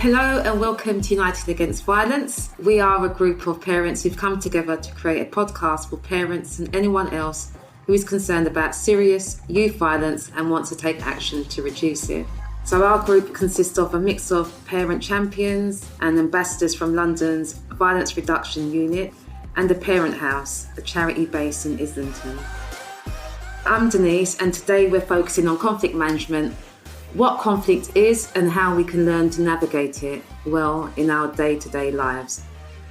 Hello and welcome to United Against Violence. We are a group of parents who've come together to create a podcast for parents and anyone else who is concerned about serious youth violence and wants to take action to reduce it. So our group consists of a mix of parent champions and ambassadors from London's Violence Reduction Unit and the Parent House, a charity based in Islington. I'm Denise, and today we're focusing on conflict management, what conflict is and how we can learn to navigate it well in our day-to-day lives.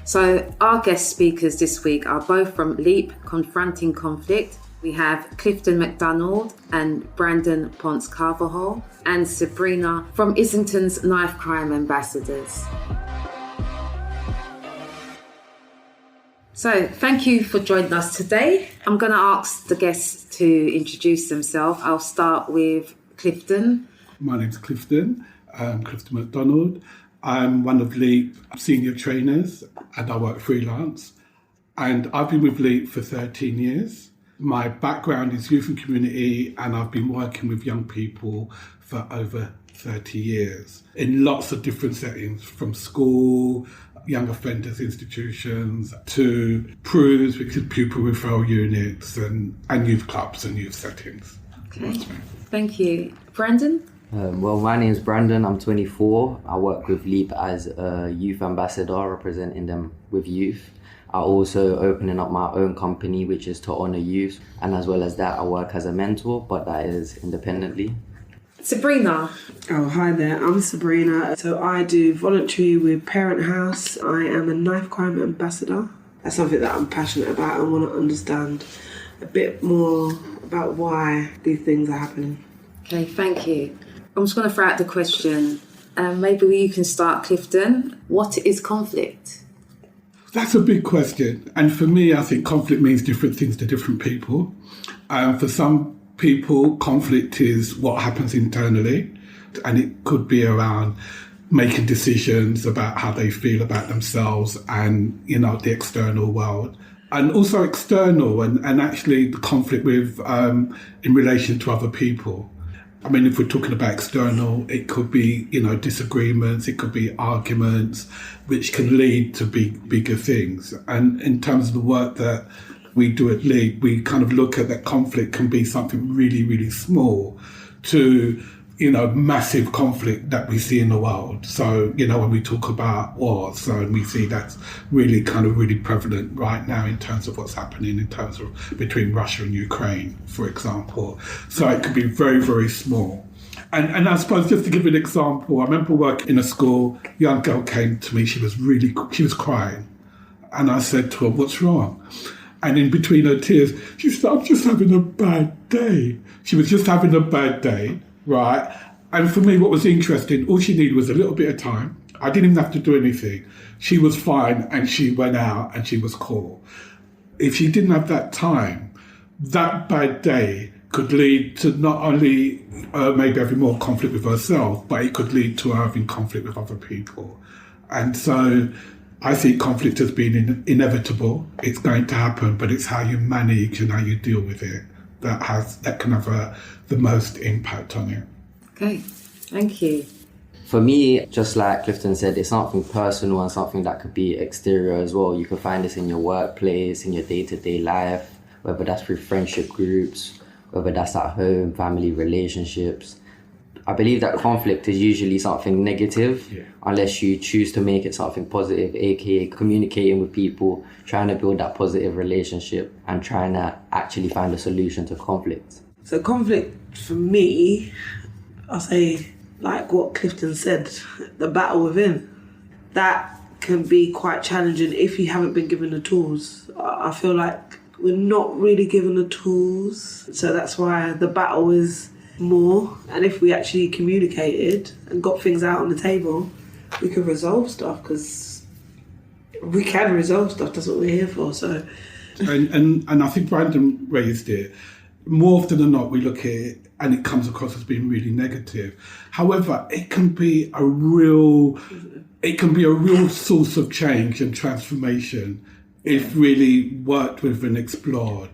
So our guest speakers this week are both from LEAP, Confronting Conflict. We have Clifton MacDonald and Brandon Ponce-Carvajal, and Sabrina from Islington's Knife Crime Ambassadors. So thank you for joining us today. I'm going to ask the guests to introduce themselves. I'll start with Clifton. My name's Clifton, Clifton MacDonald. I'm one of LEAP senior trainers and I work freelance. And I've been with LEAP for 13 years. My background is youth and community, and I've been working with young people for over 30 years in lots of different settings, from school, young offenders institutions, to PRUs, which is pupil referral units, and youth clubs and youth settings. Okay, thank you. Brandon? My name is Brandon, I'm 24. I work with LEAP as a youth ambassador, representing them with youth. I also opening up my own company, which is to honour youth. And as well as that, I work as a mentor, but that is independently. Sabrina. Oh, hi there, I'm Sabrina. So I do voluntary with Parent House. I am a knife crime ambassador. That's something that I'm passionate about and want to understand a bit more about why these things are happening. Okay, thank you. I'm just going to throw out the question. Maybe you can start, Clifton. What is conflict? That's a big question. And for me, I think conflict means different things to different people. For some people, conflict is what happens internally. And it could be around making decisions about how they feel about themselves and, the external world. And also external and actually the conflict with in relation to other people. I mean, if we're talking about external, it could be, disagreements, it could be arguments, which can lead to bigger things. And in terms of the work that we do at LEAP, we kind of look at that conflict can be something really, really small to, massive conflict that we see in the world. So, when we talk about wars, and we see that's really prevalent right now in terms of what's happening in terms of between Russia and Ukraine, for example. So it could be very, very small. And I suppose just to give you an example, I remember working in a school, a young girl came to me, she was crying. And I said to her, "What's wrong?" And in between her tears, she said, "I'm just having a bad day." She was just having a bad day. Right. And for me, what was interesting, all she needed was a little bit of time. I didn't even have to do anything. She was fine and she went out and she was cool. If she didn't have that time, that bad day could lead to not only maybe having more conflict with herself, but it could lead to her having conflict with other people. And so I see conflict as being inevitable. It's going to happen, but it's how you manage and how you deal with it that can have the most impact on it. Okay, thank you. For me, just like Clifton said, it's something personal and something that could be exterior as well. You can find this in your workplace, in your day-to-day life, whether that's through friendship groups, whether that's at home, family relationships. I believe that conflict is usually something negative, unless you choose to make it something positive, aka communicating with people, trying to build that positive relationship and trying to actually find a solution to conflict. So conflict, for me, I'll say, like what Clifton said, the battle within. That can be quite challenging if you haven't been given the tools. I feel like we're not really given the tools, so that's why the battle is more. And if we actually communicated and got things out on the table, we could resolve stuff, because we can resolve stuff. That's what we're here for. So, and I think Brandon raised it. More often than not, we look at it and it comes across as being really negative. However, it can be a real source of change and transformation if really worked with and explored.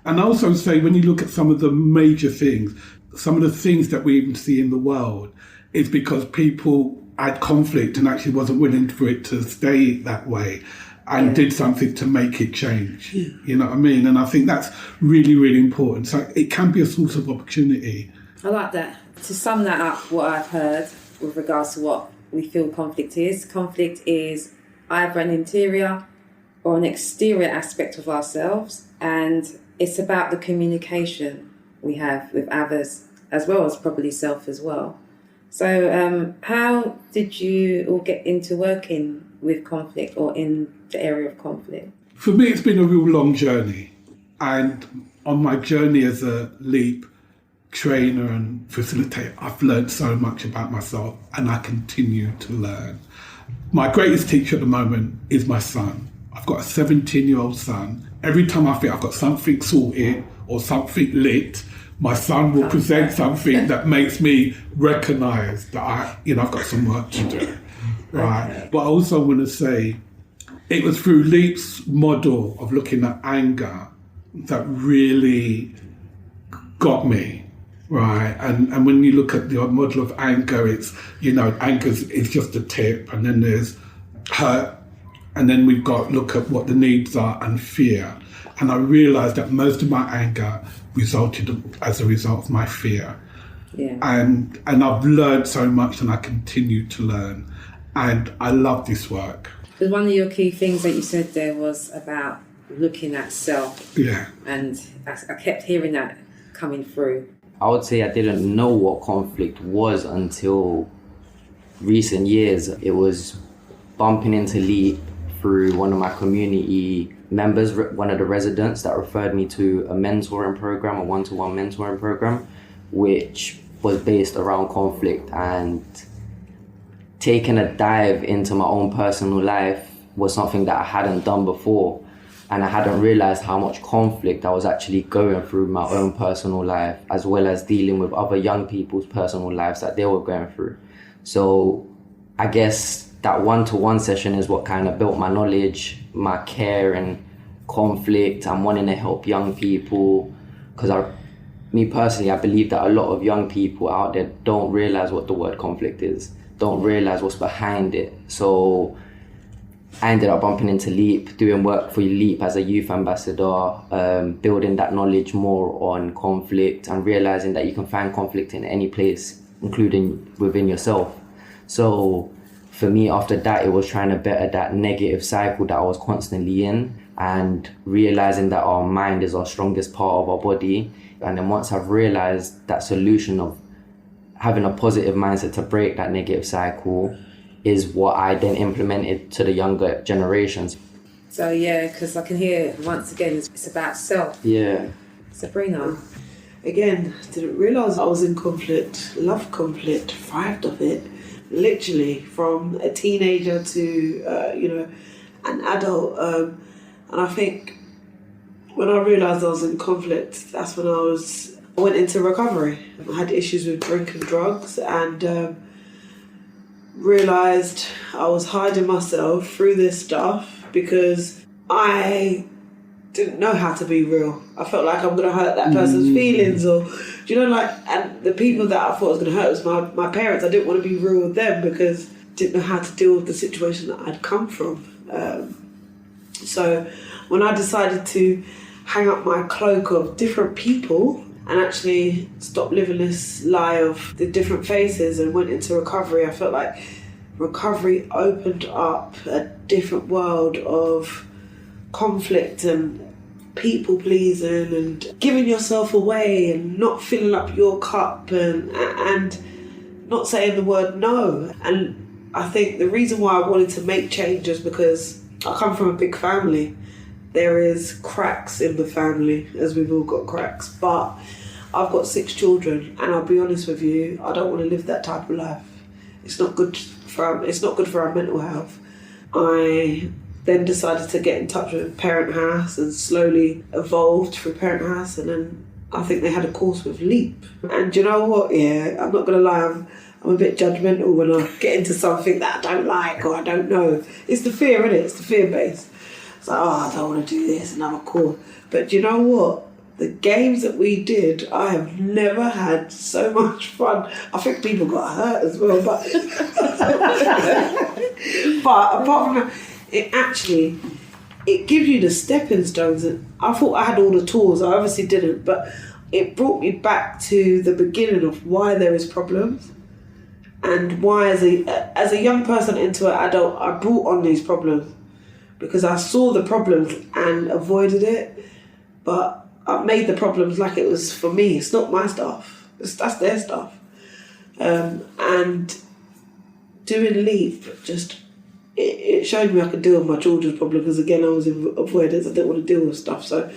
And I also say, when you look at some of the major things, some of the things that we even see in the world, is because people had conflict and actually wasn't willing for it to stay that way, and did something to make it change. Yeah. You know what I mean? And I think that's really, really important. So it can be a source of opportunity. I like that. To sum that up, what I've heard with regards to what we feel conflict is either an interior or an exterior aspect of ourselves, and it's about the communication we have with others, as well as probably self as well. So how did you all get into working with conflict or in the area of conflict? For me, it's been a real long journey. And on my journey as a LEAP trainer and facilitator, I've learned so much about myself, and I continue to learn. My greatest teacher at the moment is my son. I've got a 17-year-old son. Every time I think I've got something sorted or something lit, my son will present something that makes me recognise that I've got some work to do. Right. Okay. But I also want to say it was through LEAP's model of looking at anger that really got me. Right. And when you look at the model of anger, it's, anger is just a tip, and then there's hurt, and then we've got look at what the needs are, and fear. And I realised that most of my anger resulted as a result of my fear. Yeah. And I've learned so much, and I continue to learn. And I love this work. Because one of your key things that you said there was about looking at self. Yeah. And I kept hearing that coming through. I would say I didn't know what conflict was until recent years. It was bumping into LEAP through one of my community members, one of the residents, that referred me to a mentoring program, a one-to-one mentoring program, which was based around conflict. And taking a dive into my own personal life was something that I hadn't done before. And I hadn't realised how much conflict I was actually going through my own personal life, as well as dealing with other young people's personal lives that they were going through. So I guess that one-to-one session is what kind of built my knowledge, my care and conflict, and wanting to help young people. Because me personally, I believe that a lot of young people out there don't realise what the word conflict is, don't realise what's behind it. So I ended up bumping into LEAP, doing work for LEAP as a youth ambassador, building that knowledge more on conflict, and realising that you can find conflict in any place, including within yourself. So for me, after that, it was trying to better that negative cycle that I was constantly in, and realising that our mind is our strongest part of our body. And then once I've realised that solution of having a positive mindset to break that negative cycle is what I then implemented to the younger generations. So yeah, because I can hear once again, it's about self. Yeah. Sabrina? Again, didn't realise I was in conflict, loved conflict, thrived off it. Literally from a teenager to, an adult. And I think when I realised I was in conflict, that's when I went into recovery. I had issues with drink and drugs, and realised I was hiding myself through this stuff because I didn't know how to be real. I felt like I'm going to hurt that person's feelings, or, and the people that I thought I was going to hurt was my parents. I didn't want to be real with them because I didn't know how to deal with the situation that I'd come from. So when I decided to hang up my cloak of different people and actually stop living this lie of the different faces and went into recovery, I felt like recovery opened up a different world of conflict and people pleasing and giving yourself away and not filling up your cup and not saying the word no. And I think the reason why I wanted to make change is because I come from a big family. There is cracks in the family, as we've all got cracks, but I've got 6 children, and I'll be honest with you, I don't want to live that type of life. It's not good for our mental health. I then decided to get in touch with Parent House and slowly evolved through Parent House, and then I think they had a course with LEAP. And you know what? Yeah, I'm not going to lie, I'm a bit judgmental when I get into something that I don't like or I don't know. It's the fear, isn't it? It's the fear base. It's like, I don't want to do this, another course. But you know what? The games that we did, I have never had so much fun. I think people got hurt as well, but but apart from that, it gives you the stepping stones. And I thought I had all the tools. I obviously didn't, but it brought me back to the beginning of why there is problems, and why as a young person into an adult, I brought on these problems because I saw the problems and avoided it, but I made the problems like it was for me. It's not my stuff. That's their stuff. And doing LEAP it showed me I could deal with my children's problems, because again I was in avoidance. I didn't want to deal with stuff. So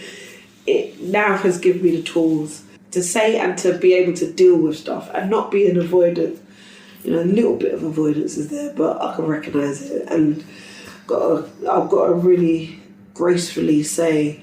it now has given me the tools to say and to be able to deal with stuff and not be an avoidance. A little bit of avoidance is there, but I can recognise it, and I've got to really gracefully say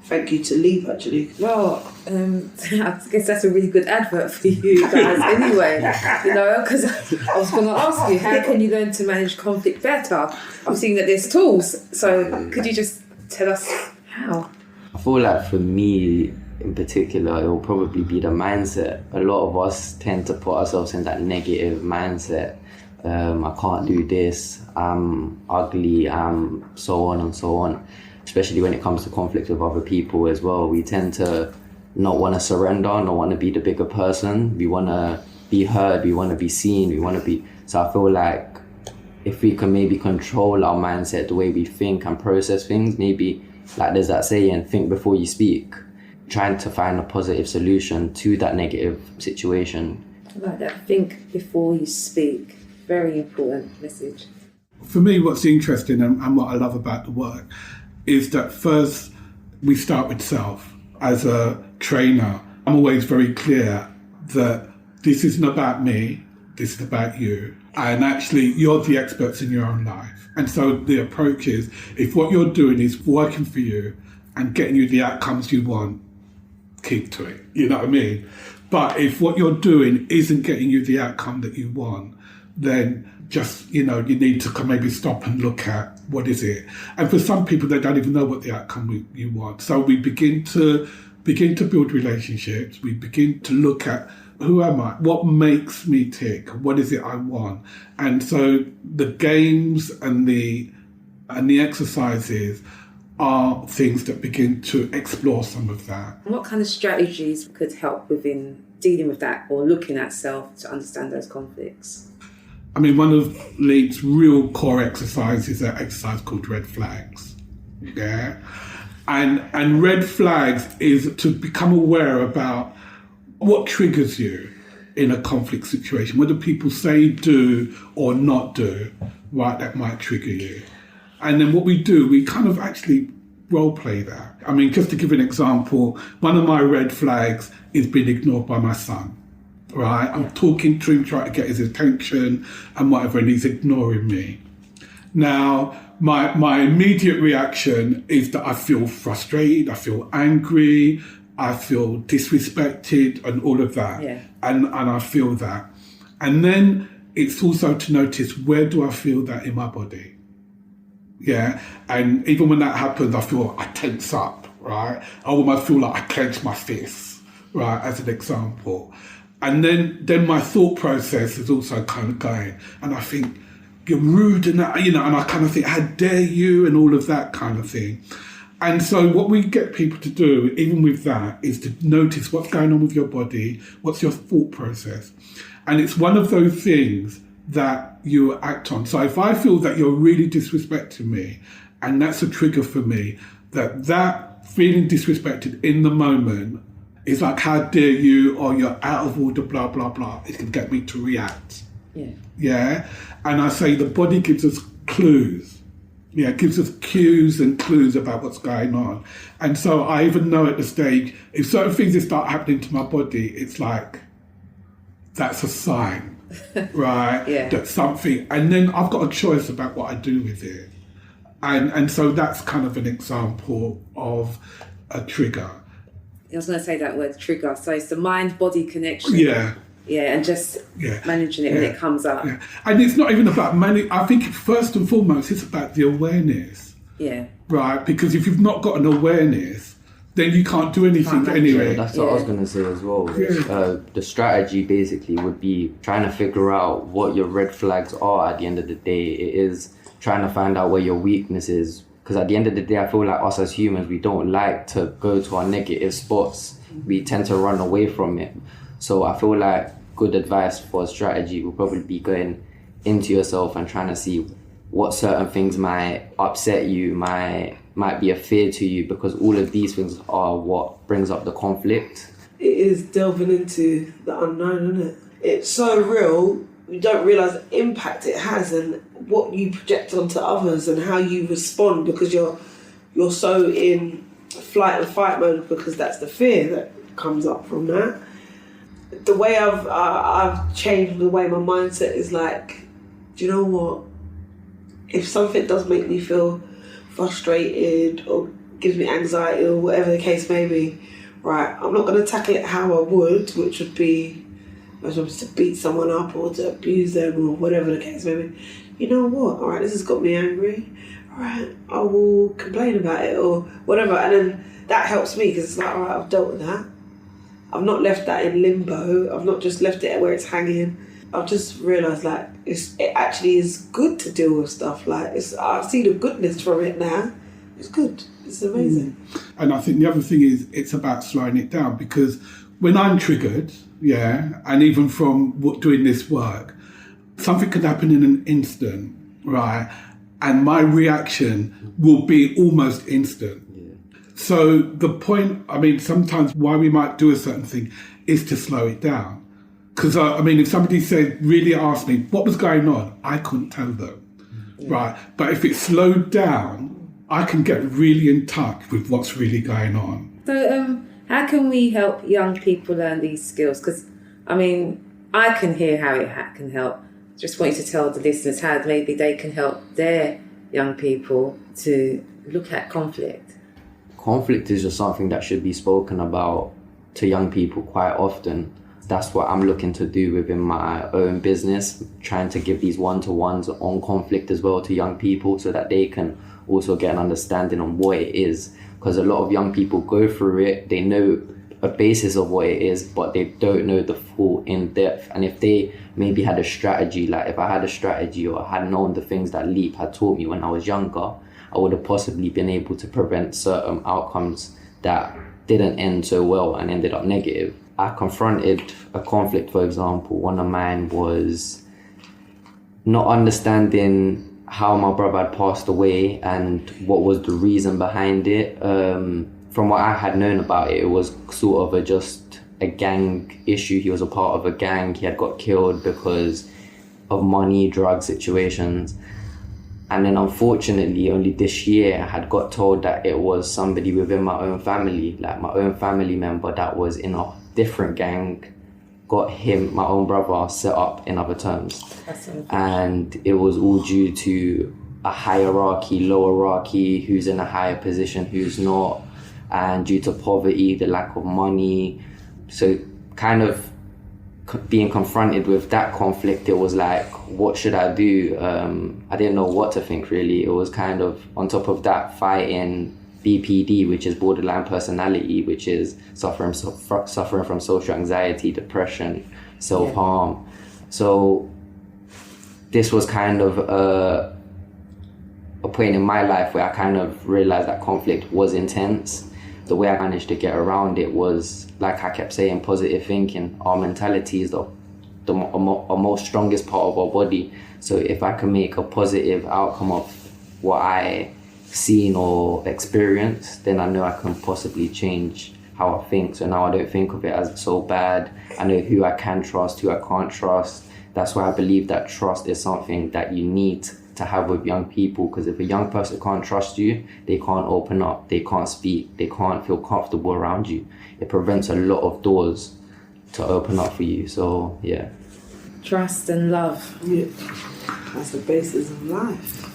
thank you to LEAP, actually. Well, I guess that's a really good advert for you guys anyway, because I was going to ask you, how can you learn to manage conflict better? I'm seeing that there's tools, so could you just tell us how? I feel like for me in particular, it will probably be the mindset. A lot of us tend to put ourselves in that negative mindset. I can't do this, I'm ugly, I'm so on and so on. Especially when it comes to conflict with other people as well. We tend to not want to surrender, not want to be the bigger person. We want to be heard, we want to be seen, So I feel like if we can maybe control our mindset, the way we think and process things, maybe, like there's that saying, think before you speak, trying to find a positive solution to that negative situation. I like that, think before you speak. Very important message. For me, what's interesting and what I love about the work is that first we start with self. As a trainer, I'm always very clear that this isn't about me, this is about you. And actually, you're the experts in your own life. And so the approach is, if what you're doing is working for you and getting you the outcomes you want, keep to it. You know what I mean? But if what you're doing isn't getting you the outcome that you want, then just, you need to maybe stop and look at what is it. And for some people, they don't even know what the outcome you want. So we begin to build relationships. We begin to look at, who am I? What makes me tick? What is it I want? And so the games and the exercises are things that begin to explore some of that. What kind of strategies could help within dealing with that or looking at self to understand those conflicts? I mean, one of LEAP's real core exercises is an exercise called red flags. Yeah. And red flags is to become aware about what triggers you in a conflict situation. What do people say, do, or not do, right, that might trigger you? And then what we do, we kind of actually role play that. I mean, just to give an example, one of my red flags is being ignored by my son. Right, I'm talking to him, trying to get his attention and whatever, and he's ignoring me. Now, my immediate reaction is that I feel frustrated, I feel angry, I feel disrespected, and all of that. Yeah. And I feel that. And then it's also to notice, where do I feel that in my body? Yeah, and even when that happens, I feel I tense up, right? I almost feel like I clench my fists, right, as an example. And then my thought process is also kind of going, and I think, you're rude, and that, and I kind of think, how dare you, and all of that kind of thing. And so what we get people to do, even with that, is to notice what's going on with your body, what's your thought process. And it's one of those things that you act on. So if I feel that you're really disrespecting me, and that's a trigger for me, that feeling disrespected in the moment, it's like, how dare you, or you're out of order, blah, blah, blah. It can get me to react. Yeah. And I say the body gives us clues. Yeah, it gives us cues and clues about what's going on. And so I even know at the stage, if certain things start happening to my body, it's like, that's a sign, right? Yeah. That's something. And then I've got a choice about what I do with it. And so that's kind of an example of a trigger. I was going to say that word, trigger. So it's the mind-body connection. Yeah. Yeah, and just managing it when it comes up. Yeah. And it's not even about I think first and foremost, it's about the awareness. Yeah. Right? Because if you've not got an awareness, then you can't do anything anyway. Yeah, that's what I was going to say as well. The strategy basically would be trying to figure out what your red flags are at the end of the day. It is trying to find out where your weakness is. Because at the end of the day, I feel like us as humans, we don't like to go to our negative spots. We tend to run away from it. So I feel like good advice for a strategy will probably be going into yourself and trying to see what certain things might upset you, might be a fear to you, because all of these things are what brings up the conflict. It is delving into the unknown, isn't it? It's so real, you don't realise the impact it has and what you project onto others and how you respond, because you're so in flight and fight mode, because that's the fear that comes up from that. The way I've changed the way my mindset is like, do you know what? If something does make me feel frustrated or gives me anxiety or whatever the case may be, right, I'm not going to tackle it how I would, which would be to beat someone up or to abuse them or whatever the case may be. You know what? All right, this has got me angry. All right, I will complain about it or whatever. And then that helps me, because it's like, all right, I've dealt with that. I've not left that in limbo. I've not just left it where it's hanging. I've just realised, like, it actually is good to deal with stuff. Like, I see the goodness from it now. It's good. It's amazing. And I think the other thing is, it's about slowing it down, because when I'm triggered, and even from doing this work, something could happen in an instant, right? And my reaction will be almost instant. So the point, sometimes why we might do a certain thing is to slow it down. Because, if somebody really asked me what was going on, I couldn't tell them, right? But if it's slowed down, I can get really in touch with what's really going on. So how can we help young people learn these skills? Because, I can hear how it can help. Just want you to tell the listeners how maybe they can help their young people to look at conflict. Conflict is just something that should be spoken about to young people quite often. That's what I'm looking to do within my own business, trying to give these one-to-ones on conflict as well to young people so that they can also get an understanding on what it is. Because a lot of young people go through it, they know a basis of what it is, but they don't know the full in-depth. And if they maybe had a strategy, like if I had a strategy or had known the things that Leap had taught me when I was younger, I would have possibly been able to prevent certain outcomes that didn't end so well and ended up negative. I confronted a conflict, for example. One of mine was not understanding how my brother had passed away and what was the reason behind it. From what I had known about it, it was sort of just a gang issue. He was a part of a gang. He had got killed because of money, drug situations. And then unfortunately, only this year, I had got told that it was somebody within my own family, like my own family member that was in a different gang, got him, my own brother, set up in other terms. And it was all due to a hierarchy, lowerarchy, who's in a higher position, who's not, and due to poverty, the lack of money. So kind of being confronted with that conflict, it was like, what should I do? I didn't know what to think, really. It was kind of, on top of that, fighting BPD, which is borderline personality, which is suffering from social anxiety, depression, self-harm. So this was kind of a point in my life where I kind of realized that conflict was intense. The way I managed to get around it was, like I kept saying, positive thinking. Our mentality is the most strongest part of our body. So if I can make a positive outcome of what I seen or experienced, then I know I can possibly change how I think. So now I don't think of it as so bad. I know who I can trust, who I can't trust. That's why I believe that trust is something that you need to have with young people, because if a young person can't trust you, they can't open up, they can't speak, they can't feel comfortable around you. It prevents a lot of doors to open up for you. So yeah, trust and love. Yeah, that's the basis of life.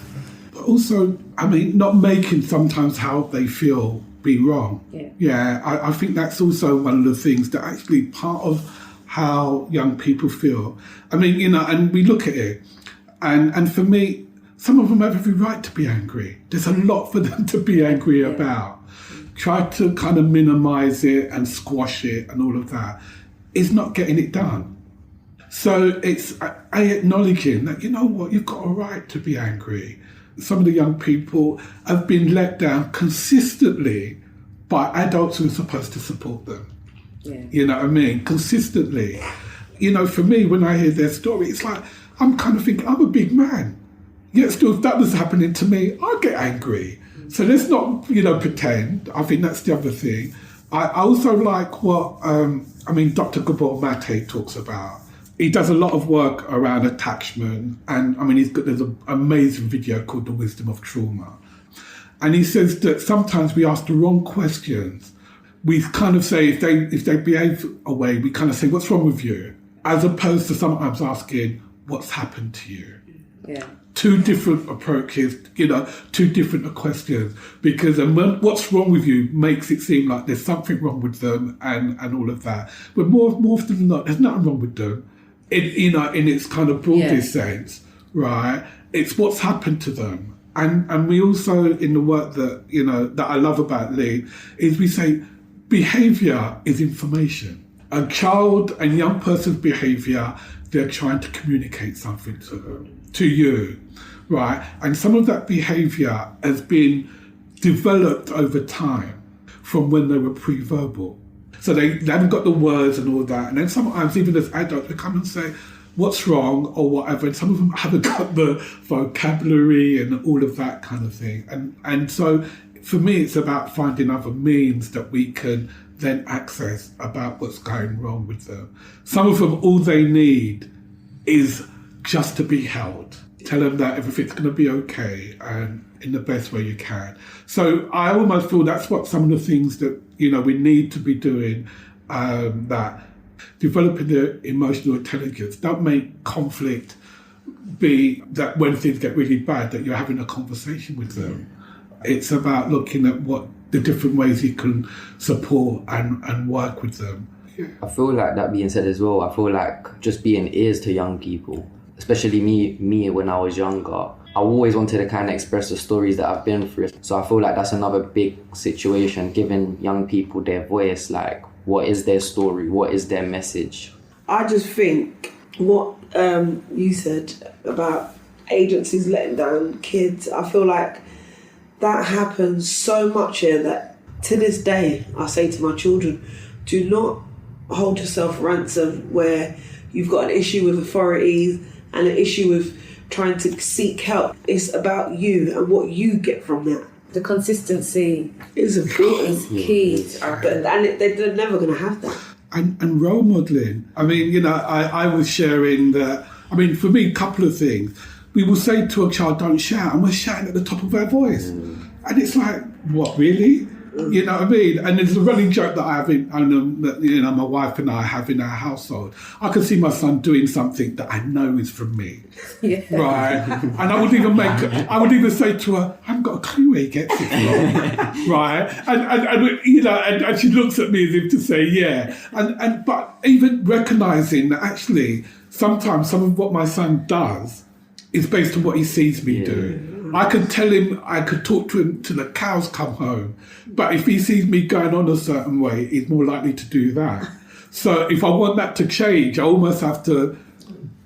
But also, not making sometimes how they feel be wrong. I think that's also one of the things that actually part of how young people feel. And we look at it, and for me, some of them have every right to be angry. There's a lot for them to be angry about. try to kind of minimise it and squash it and all of that, is not getting it done. So it's acknowledging that, you know what, you've got a right to be angry. Some of the young people have been let down consistently by adults who are supposed to support them. Yeah. You know what I mean? Consistently. You know, for me, when I hear their story, it's like, I'm kind of thinking, I'm a big man. Yet still, if that was happening to me, I'd get angry. So let's not, pretend. I think that's the other thing. I also like what, Dr. Gabor Mate talks about. He does a lot of work around attachment, and there's an amazing video called The Wisdom of Trauma. And he says that sometimes we ask the wrong questions. We kind of say, if they behave a way, we kind of say, what's wrong with you? As opposed to sometimes asking, what's happened to you? Yeah. Two different approaches, two different questions, because what's wrong with you makes it seem like there's something wrong with them and all of that. But more often than not, there's nothing wrong with them. In its kind of broadest sense, right? It's what's happened to them. And we also, in the work that I love about Lee, is we say behaviour is information. A child and young person's behaviour, they're trying to communicate something to you, right? And some of that behaviour has been developed over time from when they were pre-verbal. So they haven't got the words and all that. And then sometimes, even as adults, we come and say, what's wrong or whatever. And some of them haven't got the vocabulary and all of that kind of thing. And so for me, it's about finding other means that we can then access about what's going wrong with them. Some of them, all they need is just to be held. Tell them that everything's going to be okay and in the best way you can. So I almost feel that's what some of the things that, we need to be doing, that developing the emotional intelligence. Don't make conflict be that when things get really bad, that you're having a conversation with them. It's about looking at what the different ways you can support and work with them. I feel like, that being said as well, I feel like just being ears to young people, especially me when I was younger, I always wanted to kind of express the stories that I've been through. So I feel like that's another big situation, giving young people their voice, like what is their story, what is their message. I just think what you said about agencies letting down kids, I feel like that happens so much here that to this day I say to my children, do not hold yourself ransom where you've got an issue with authorities and an issue with trying to seek help. It's about you and what you get from that. The consistency is important. Is key. They're never going to have that. And role modelling. I was sharing that. For me, a couple of things. We will say to a child, don't shout, and we're shouting at the top of our voice. And it's like, what, really? You know what I mean? And there's a running joke that I have that my wife and I have in our household. I can see my son doing something that I know is from me. Yeah. Right? And I would even say to her, I haven't got a clue where he gets it from. Right? And she looks at me as if to say, yeah. But even recognising that actually sometimes some of what my son does is based on what he sees me do. I could tell him, I could talk to him till the cows come home. But if he sees me going on a certain way, he's more likely to do that. So if I want that to change, I almost have to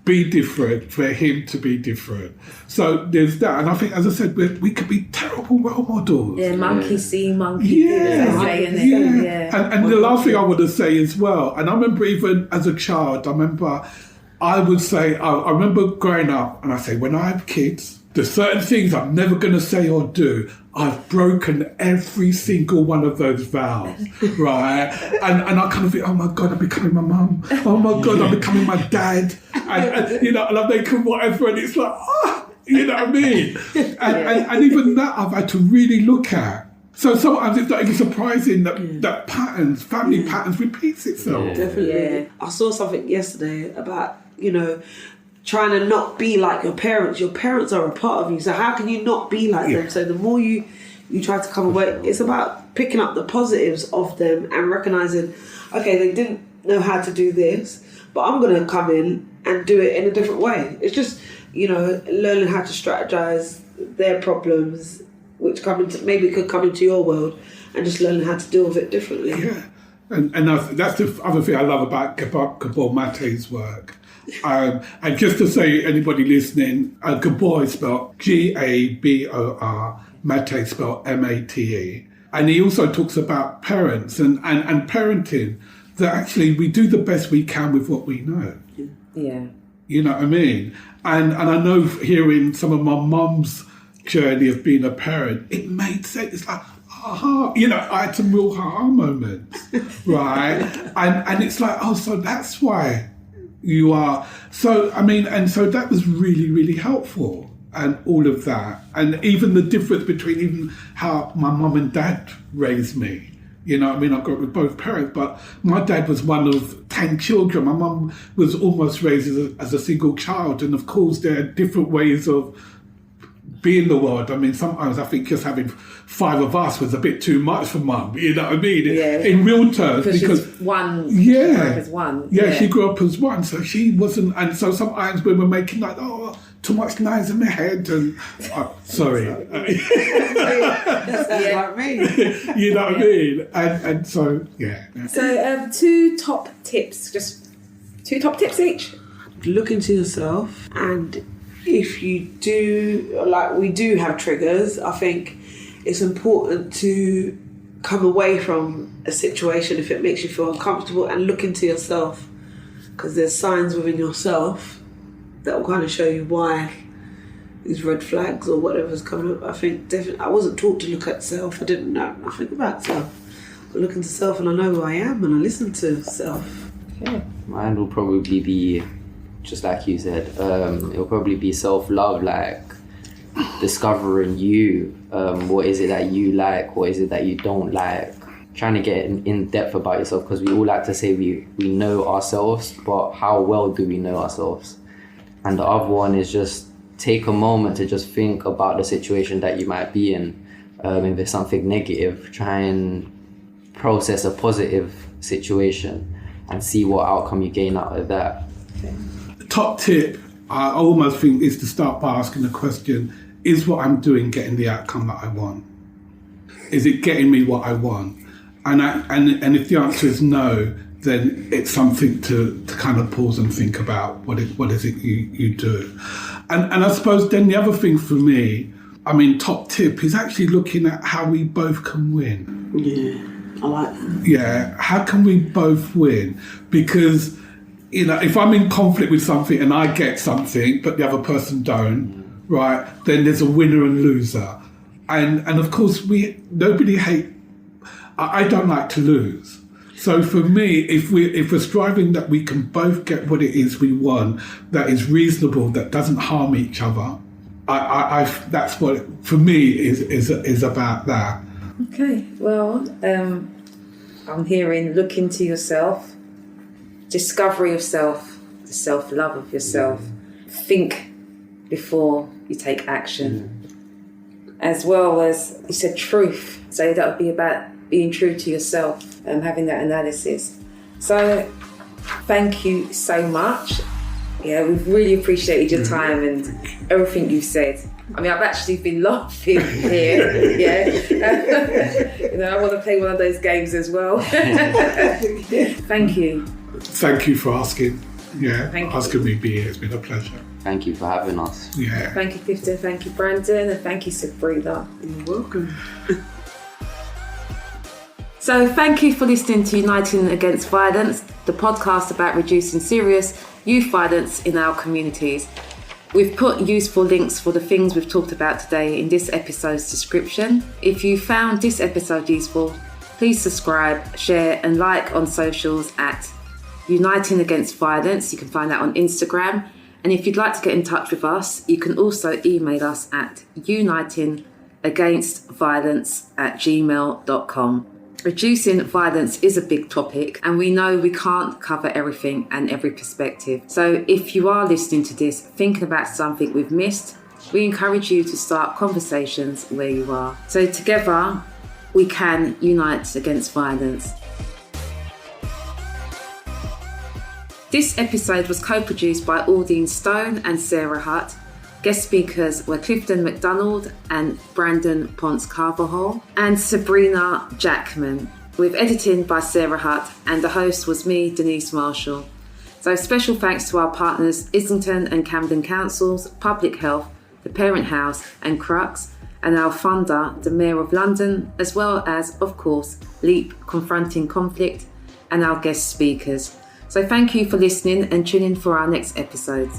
be different for him to be different. So there's that. And I think, as I said, we could be terrible role models. Yeah, monkey see, monkey do. And the last thing I want to say as well, and I remember even as a child, I would say, I remember growing up and I say, when I have kids, there's certain things I'm never going to say or do. I've broken every single one of those vows, right? And I kind of think, oh my God, I'm becoming my mum. Oh my God, I'm becoming my dad. And I'm making whatever. And it's like, you know what I mean? And even that I've had to really look at. So sometimes it's not even surprising that family patterns repeats itself. Yeah. Definitely. Yeah. I saw something yesterday about, trying to not be like your parents. Your parents are a part of you, so how can you not be like them? So the more you try to come away, it's about picking up the positives of them and recognising, okay, they didn't know how to do this, but I'm going to come in and do it in a different way. It's just, learning how to strategise their problems, which could come into your world, and just learning how to deal with it differently. Yeah. And that's the other thing I love about Gabor Mate's work. And just to say, anybody listening, Gabor is spelled Gabor, Mate spelled Mate. And he also talks about parents and parenting, that actually we do the best we can with what we know. Yeah. You know what I mean? And I know hearing some of my mum's journey of being a parent, it made sense. It's like, you know, I had some real moments, right? And it's like, oh, so that's why you are. So, I mean, and so that was really, really helpful, and all of that. And even the difference between even how my mum and dad raised me. You know what I mean? I grew up with both parents, but my dad was one of 10 children. My mum was almost raised as a single child. And of course, there are different ways of being the world. I mean, sometimes I think just having 5 of us was a bit too much for mum. You know what I mean? Yeah. In real terms, because she's one. Yeah, she grew up as one. Yeah, she grew up as one, so she wasn't. And so sometimes when we're making like, oh, too much noise in my head, and sorry, That sounds like me. you know what I mean? And so yeah. So 2 top tips, just 2 top tips each. Look into yourself, and if you do, like we do have triggers, I think it's important to come away from a situation if it makes you feel uncomfortable and look into yourself, because there's signs within yourself that will kind of show you why these red flags or whatever's coming up. I think definitely, I wasn't taught to look at self. I didn't know nothing about self. I look into self and I know who I am and I listen to self. Okay. Mine will probably be, just like you said, it'll probably be self-love, like discovering you. What is it that you like? What is it that you don't like? Trying to get in depth about yourself, because we all like to say we know ourselves, but how well do we know ourselves? And the other one is just take a moment to just think about the situation that you might be in. If there's something negative, try and process a positive situation and see what outcome you gain out of that. Top tip, I almost think, is to start by asking the question, is what I'm doing getting the outcome that I want? Is it getting me what I want? And if the answer is no, then it's something to kind of pause and think about what is it you do. And I suppose then the other thing for me, I mean, top tip is actually looking at how we both can win. Yeah, I like that. Yeah, how can we both win? Because, you know, if I'm in conflict with something and I get something but the other person don't, right, then there's a winner and loser. And of course, I don't like to lose. So for me, if we're striving that we can both get what it is we want, that is reasonable, that doesn't harm each other, I that's what for me is about that. Okay, well, I'm hearing look into yourself, discovery of self, the self-love of yourself, think before you take action, as well as you said truth. So that would be about being true to yourself and having that analysis. So thank you so much. Yeah, we've really appreciated your time and everything you've said. I mean, I've actually been laughing here. Yeah, you know, I want to play one of those games as well. Thank you. Thank you for asking. Yeah, Thank asking you. me to be here. It's been a pleasure. Thank you for having us. Yeah. Thank you, Clifton. Thank you, Brandon, and thank you, Sabrina. You're welcome. So thank you for listening to Uniting Against Violence, the podcast about reducing serious youth violence in our communities. We've put useful links for the things we've talked about today in this episode's description. If you found this episode useful, please subscribe, share and like on socials at Uniting Against Violence. You can find that on Instagram. And if you'd like to get in touch with us, you can also email us at unitingagainstviolence@gmail.com. Reducing violence is a big topic, and we know we can't cover everything and every perspective. So if you are listening to this thinking about something we've missed, we encourage you to start conversations where you are. So together we can unite against violence. This episode was co-produced by Aldene Stone and Sarah Hutt. Guest speakers were Clifton MacDonald and Brandon Ponce-Carvajal and Sabrina Jackman, with editing by Sarah Hutt, and the host was me, Denise Marshall. So special thanks to our partners Islington and Camden Councils, Public Health, the Parent House and Crux, and our funder, the Mayor of London, as well as, of course, LEAP, Confronting Conflict, and our guest speakers. So thank you for listening and tune in for our next episode.